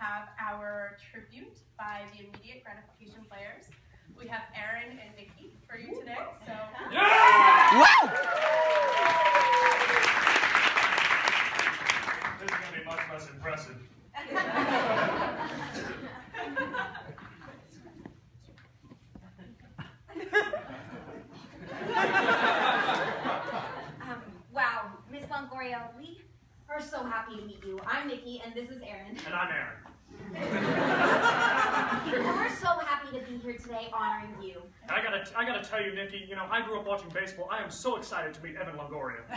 have our tribute by the immediate gratification players. We have Aaron and Nicky for you today. So. Yeah! Wow! This is going to be much less impressive. Wow, Miss Longoria, we are so happy to meet you. I'm Nicky, and this is Aaron. And I'm Aaron. We're so happy to be here today honoring you. I gotta tell you, Nicky, you know, I grew up watching baseball. I am so excited to meet Eva Longoria.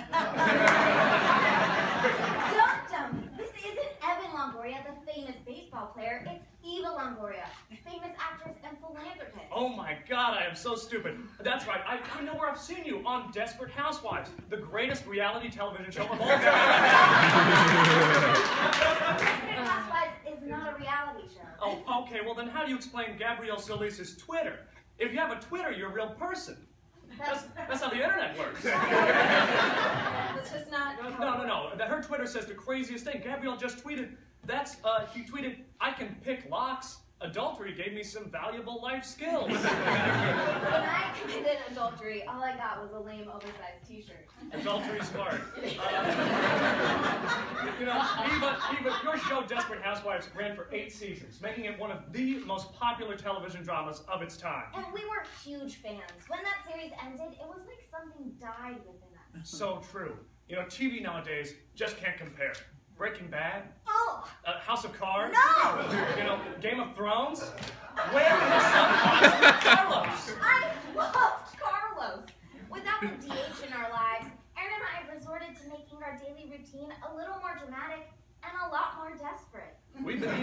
Dum-dum, this isn't Evan Longoria, the famous baseball player. It's Eva Longoria, the famous actress and philanthropist. Oh my God, I am so stupid. That's right, I know where I've seen you, on Desperate Housewives, the greatest reality television show of all time. Desperate Housewives is not a reality show. Oh, okay, well then how do you explain Gabrielle Solis's Twitter? If you have a Twitter, you're a real person. That's how the internet works. That's just not... No. Her Twitter says the craziest thing. Gabrielle just tweeted, she tweeted, I can pick locks. Adultery gave me some valuable life skills. When I committed adultery, all I got was a lame, oversized t-shirt. Adultery smart. You know, Eva, your show Desperate Housewives ran for 8 seasons, making it one of the most popular television dramas of its time. And we were huge fans. When that series ended, it was like something died within us. So true. You know, TV nowadays just can't compare. Breaking Bad? Oh! House of Cards? No! You know, Game of Thrones? Where in the sun was Carlos? I loved Carlos! Without the DH in our lives, Aaron and I resorted to making our daily routine a little more dramatic and a lot more desperate. We've been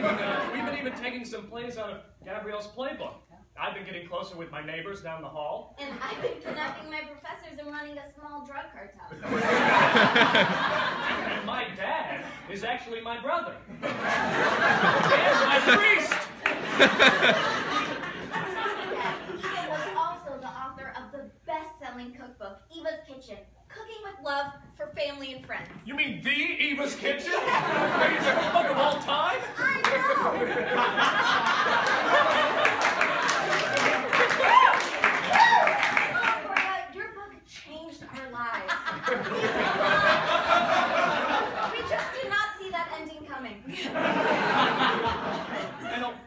even taking some plays out of Gabrielle's playbook. I've been getting closer with my neighbors down the hall. And I've been kidnapping my professors and running a small drug cartel. And my dad is actually my brother. And my priest! Eva was also the author of the best-selling cookbook, Eva's Kitchen, Cooking with Love for Family and Friends. You mean the Eva's Kitchen? The greatest cookbook of all time? I know! Your book changed our lives. We just did not see that ending coming.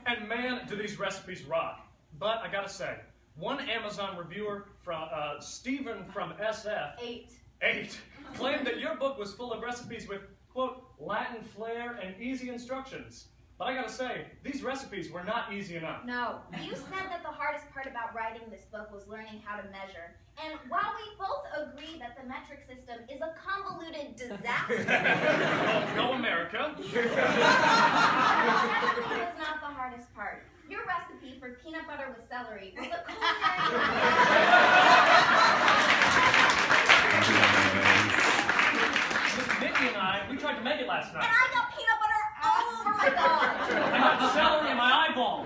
And man, do these recipes rock. But I gotta say, one Amazon reviewer from Stephen from SF, 8, claimed that your book was full of recipes with, quote, Latin flair and easy instructions. But I gotta say, these recipes were not easy enough. No, you said that the hardest part about writing this book was learning how to measure. And while we both agree that the metric system is a convoluted disaster, Go America. that definitely was not the hardest part. Your recipe for peanut butter with celery was a culinary Nicky and I, we tried to make it last night. And I got peanut butter all over my dog. I got celery in my eyeball.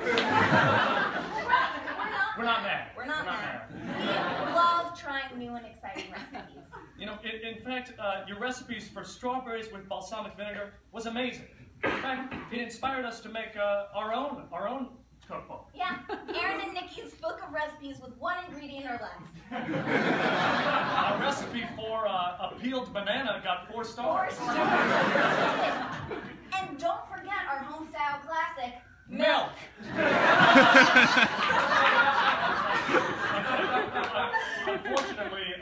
We're not mad. We're not mad. We love trying new and exciting recipes. You know, in fact, your recipes for strawberries with balsamic vinegar was amazing. In fact, it inspired us to make our own cookbook. Yeah, Aaron and Nicky's book of recipes with one ingredient or less. A recipe for a peeled banana got 4 stars. 4 stars. And don't forget our home-style classic, Milk. Unfortunately,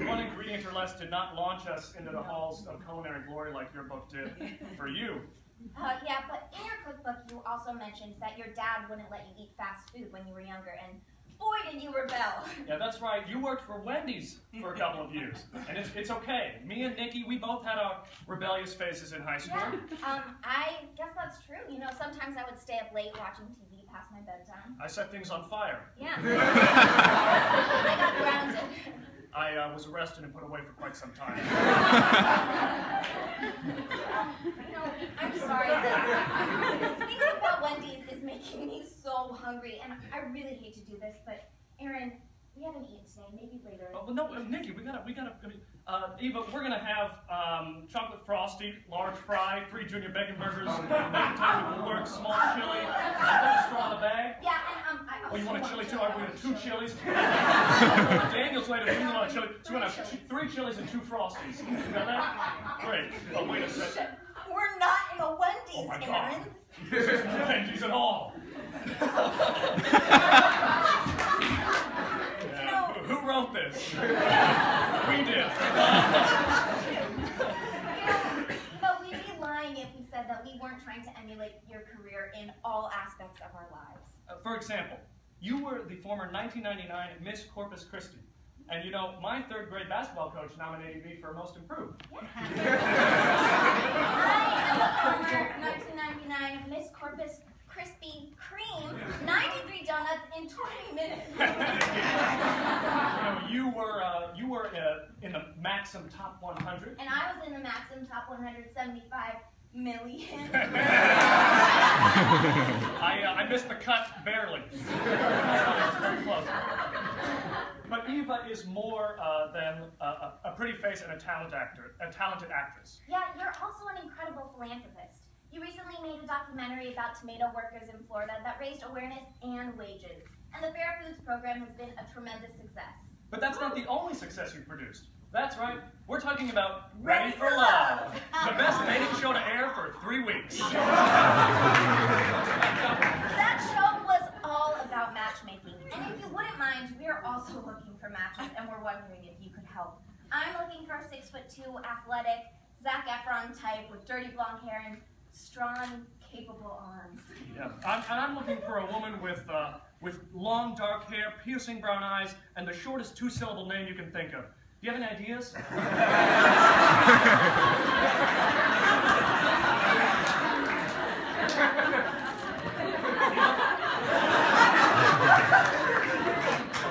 one ingredient or less did not launch us into the halls of culinary glory like your book did for you. Yeah, but in your cookbook, you also mentioned that your dad wouldn't let you eat fast food when you were younger, and boy, did you rebel. Yeah, that's right. You worked for Wendy's for a couple of years, and it's okay. Me and Nicky, we both had our rebellious phases in high school. Yeah, I guess that's true. You know, sometimes I would stay up late watching TV past my bedtime. I set things on fire. Yeah. I got grounded. I was arrested and put away for quite some time. You know, I'm sorry. Thinking about Wendy's is making me so hungry, and I really hate to do this, but Aaron, we haven't eaten today. Maybe later. Oh, well, no, Nicky, we gotta. Eva, we're gonna have chocolate frosty, large fry, 3 junior bacon burgers, bacon with work, small Oh, you want a chili too? I wanted 2 chilies. Daniel's later, we want a chili. So we're going to have 3 chilies and 2 Frosties. You got that? Great. Oh, wait a second. We're not in a Wendy's, Oh my God. Aaron. This isn't Wendy's at all. Who wrote this? We did. But we'd be lying if we said that we weren't trying to emulate your career in all aspects of our lives. For example, you were the former 1999 Miss Corpus Christi. And you know, my 3rd grade basketball coach nominated me for Most Improved. Yeah. I am the former 1999 Miss Corpus Krispy Kreme, 93 donuts in 20 minutes. You were in the Maxim Top 100. And I was in the Maxim Top 175 million. I missed the cut barely. It was very close. But Eva is more than a pretty face and a talented actress. Yeah, you're also an incredible philanthropist. You recently made a documentary about tomato workers in Florida that raised awareness and wages. And the Fair Foods program has been a tremendous success. But that's not the only success you've produced. That's right. We're talking about Ready for Love, the best dating show to air for 3 weeks. That show was all about matchmaking. And if you wouldn't mind, we are also looking for matches, and we're wondering if you could help. I'm looking for a 6'2", athletic, Zac Efron type with dirty blonde hair and strong, capable arms. Yeah, I'm looking for a woman with long dark hair, piercing brown eyes, and the shortest 2-syllable name you can think of. Do you have any ideas? I'm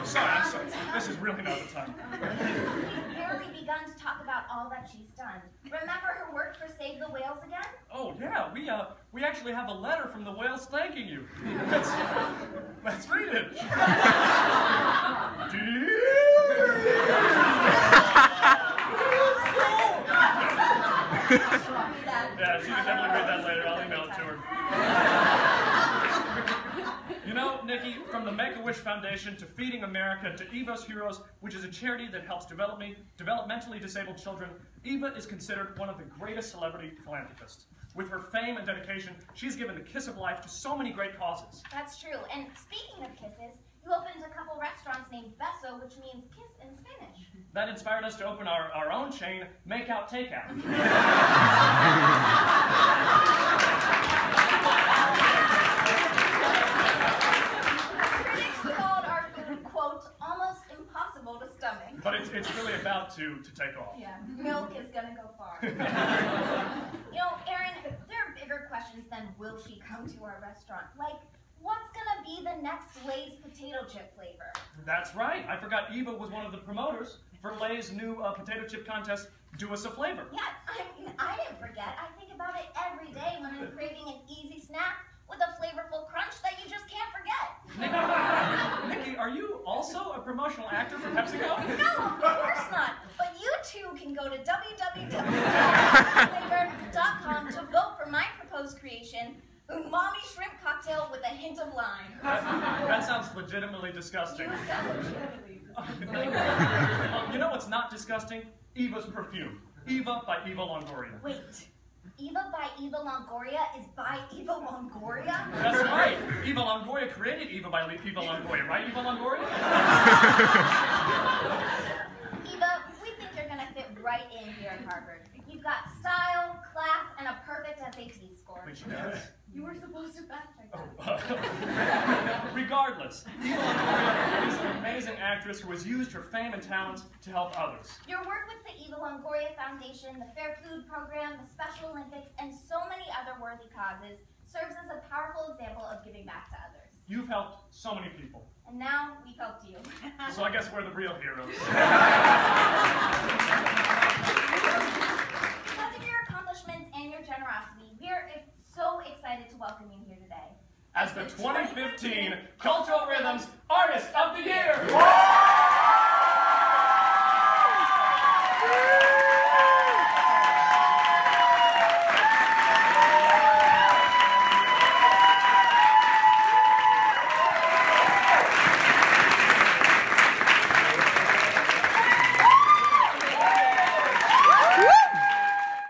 sorry. This is really not the time. We've barely begun to talk about all that she's done. Remember her work for Save the Whales again? Oh yeah, we actually have a letter from the whales thanking you. Let's read it. Yeah, she can definitely read that later. I'll email it to her. You know, Nicky, from the Make-A-Wish Foundation to Feeding America to Eva's Heroes, which is a charity that helps developmentally disabled children, Eva is considered one of the greatest celebrity philanthropists. With her fame and dedication, she's given the kiss of life to so many great causes. That's true. And speaking of kisses, you opened a couple restaurants named Beso, which means kiss in Spanish. That inspired us to open our own chain, Make Out Takeout. Critics called our food, quote, almost impossible to stomach. But it's really about to take off. Yeah, milk is gonna go far. You know, Aaron, there are bigger questions than will she come to our restaurant? Like, what's gonna be the next Lay's potato chip flavor? That's right. I forgot Eva was one of the promoters for Lay's new potato chip contest, Do Us a Flavor. Yeah, I didn't forget. I think about it every day when I'm craving an easy snack with a flavorful crunch that you just can't forget. Nicky, are you also a promotional actor for PepsiCo? No, of course not. But you too can go to www.flavor.com to vote for my proposed creation, umami shrimp cocktail with a hint of lime. That sounds legitimately disgusting. You sound legitimately disgusting. You know what's not disgusting? Eva's perfume. Eva by Eva Longoria. Wait, Eva by Eva Longoria is by Eva Longoria? That's right. Eva Longoria created Eva by Eva Longoria, right, Eva Longoria? Eva, we think you're going to fit right in here at Harvard. You've got style, class, and a perfect SAT score. Wait, she does? You were supposed to fact check that. Regardless, Eva Longoria is an amazing actress who has used her fame and talents to help others. Your work with the Eva Longoria Foundation, the Fair Food Program, the Special Olympics, and so many other worthy causes serves as a powerful example of giving back to others. You've helped so many people. And now we've helped you. So I guess we're the real heroes. Because of your accomplishments and your generosity, we're so excited to welcome you here today. As the 2015 Cultural Rhythms Artist of the Year!